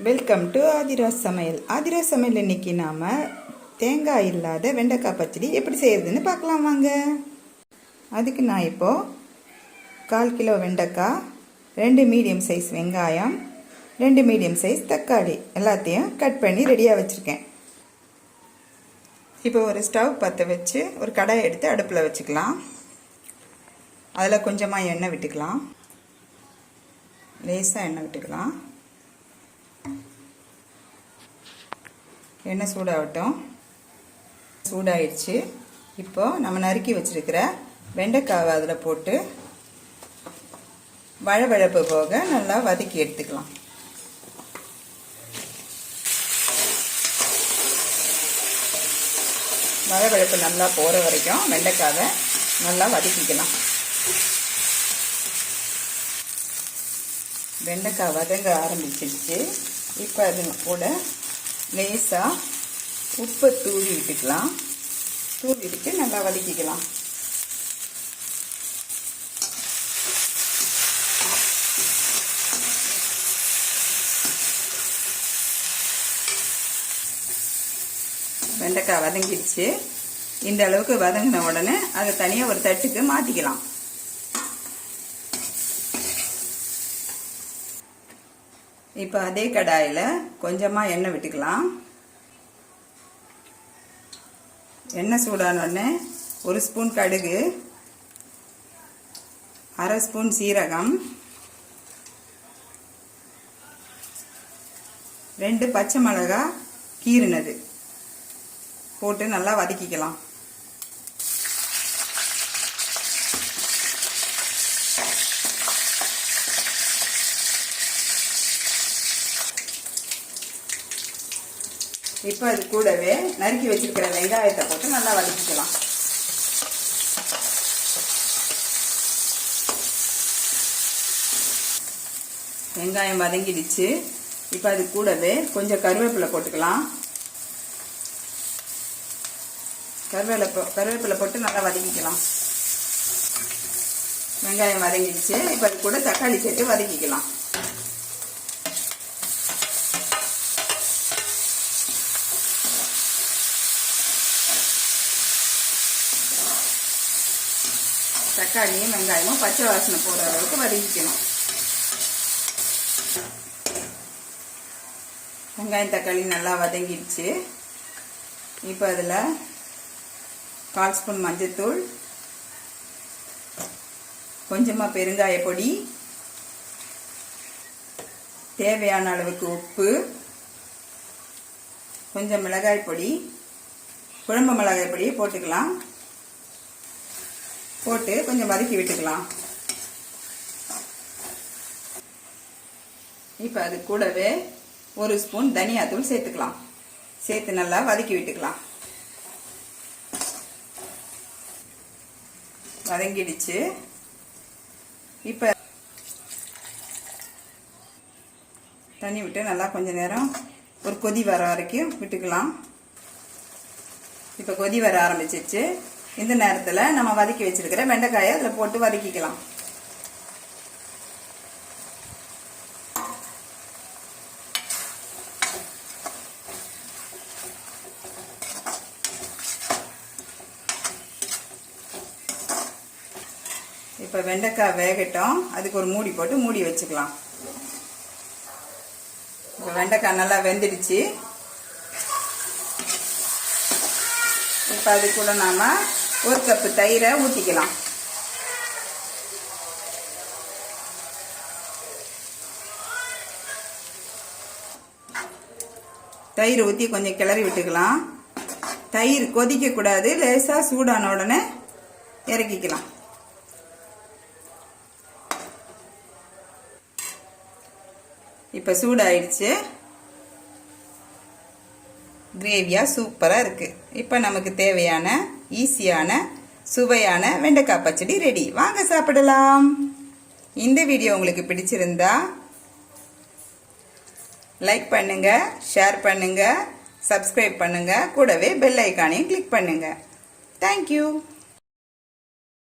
Welcome to Adhiraj சமையல். ஆதிராஜ் சமையல் இன்னைக்கு நாம் தேங்காய் இல்லாத வெண்டைக்காய் பச்சடி எப்படி செய்கிறதுன்னு பார்க்கலாம் வாங்க. அதுக்கு நான் இப்போது 1/4 கிலோ வெண்டைக்காய், 2 மீடியம் சைஸ் வெங்காயம், 2 மீடியம் சைஸ் தக்காளி எல்லாத்தையும் கட் பண்ணி ரெடியாக வச்சுருக்கேன். இப்போ ஒரு ஸ்டவ் பற்ற வச்சு ஒரு கடாயை எடுத்து அடுப்பில் வச்சுக்கலாம். அதில் கொஞ்சமாக எண்ணெய் விட்டுக்கலாம். லேசாக எண்ணெய் விட்டுக்கலாம். எண்ணெய் சூடாகட்டும். சூடாயிடுச்சு. இப்போது நம்ம நறுக்கி வச்சுருக்கிற வெண்டைக்காவை அதில் போட்டு வழவழப்பு போக நல்லா வதக்கி எடுத்துக்கலாம். வழவழப்பு நல்லா போகிற வரைக்கும் வெண்டைக்காவை நல்லா வதக்கிக்கலாம். வெண்டைக்காய் வதங்க ஆரம்பிச்சிடுச்சு. இப்போ அது கூட லேசாக உப்பை தூவி விட்டுக்கலாம். தூவிட்டு நல்லா வதக்கிக்கலாம். வெண்டைக்காய் வதங்கிடுச்சு. இந்த அளவுக்கு வதங்கின உடனே அதை தனியாக ஒரு தட்டுக்கு மாற்றிக்கலாம். இப்போ அதே கடாயில் கொஞ்சமாக எண்ணெய் விட்டுக்கலாம். எண்ணெய் சூடானோடனே 1 ஸ்பூன் கடுகு, 1/2 ஸ்பூன் சீரகம், 2 பச்சை மிளகாய் கீறினது போட்டு நல்லா வதக்கிக்கலாம். இப்போ அது கூடவே நறுக்கி வச்சிருக்கிற வெங்காயத்தை போட்டு நல்லா வதக்கிக்கலாம். வெங்காயம் வதங்கிடுச்சு. இப்போ அது கூடவே கொஞ்சம் கருவேப்பிலை போட்டுக்கலாம். கருவேப்பிலை போட்டு நல்லா வதக்கிக்கலாம். வெங்காயம் வதங்கிடுச்சு. இப்போ அது கூட தக்காளி சேர்த்து வதக்கிக்கலாம். தக்காளியும் வெங்காயமும் பச்சை வாசனை போகிற அளவுக்கு வதக்கிக்கணும். வெங்காயம் தக்காளி நல்லா வதங்கிடுச்சு. இப்போ அதில் 1/4 ஸ்பூன் மஞ்சள்தூள், கொஞ்சமாக பெருங்காய பொடி, தேவையான அளவுக்கு உப்பு, கொஞ்சம் மிளகாய் பொடி, குழம்பு மிளகாய் பொடியை போட்டுக்கலாம். போட்டு கொஞ்சம் வதக்கி விட்டுக்கலாம். இப்போ அது கூடவே 1 ஸ்பூன் தனியாத்தூள் சேர்த்துக்கலாம். சேர்த்து நல்லா வதக்கி விட்டுக்கலாம். வதங்கிடுச்சு. இப்போ தண்ணி விட்டு நல்லா கொஞ்ச நேரம் ஒரு கொதி வர வரைக்கும் விட்டுக்கலாம். இப்போ கொதி வர ஆரம்பிச்சிச்சு. இந்த நேரத்தில் நம்ம வதக்கி வச்சிருக்கிற வெண்டைக்காயை அதில் போட்டு வதக்கிக்கலாம். இப்போ வெண்டைக்காய் வேகட்டும். அதுக்கு ஒரு மூடி போட்டு மூடி வச்சுக்கலாம். இப்போ வெண்டைக்காய் நல்லா வெந்துடுச்சு. இப்போ அது கூட நாம 1 கப்பு தயிரை ஊற்றிக்கலாம். தயிர் ஊற்றி கொஞ்சம் கிளறி விட்டுக்கலாம். தயிர் கொதிக்கக்கூடாது. லேசாக சூடான உடனே இறக்கிக்கலாம். இப்போ சூடாயிடுச்சு. கிரேவியாக சூப்பராக இருக்குது. இப்போ நமக்கு தேவையான ஈஸியான சுவையான வெண்டைக்காய் பச்சடி ரெடி. வாங்க சாப்பிடலாம். இந்த வீடியோ உங்களுக்கு பிடிச்சிருந்தா லைக் பண்ணுங்க, ஷேர் பண்ணுங்க, சப்ஸ்கிரைப் பண்ணுங்க, கூடவே பெல் ஐக்கானையும் கிளிக் பண்ணுங்க. தேங்க்யூ.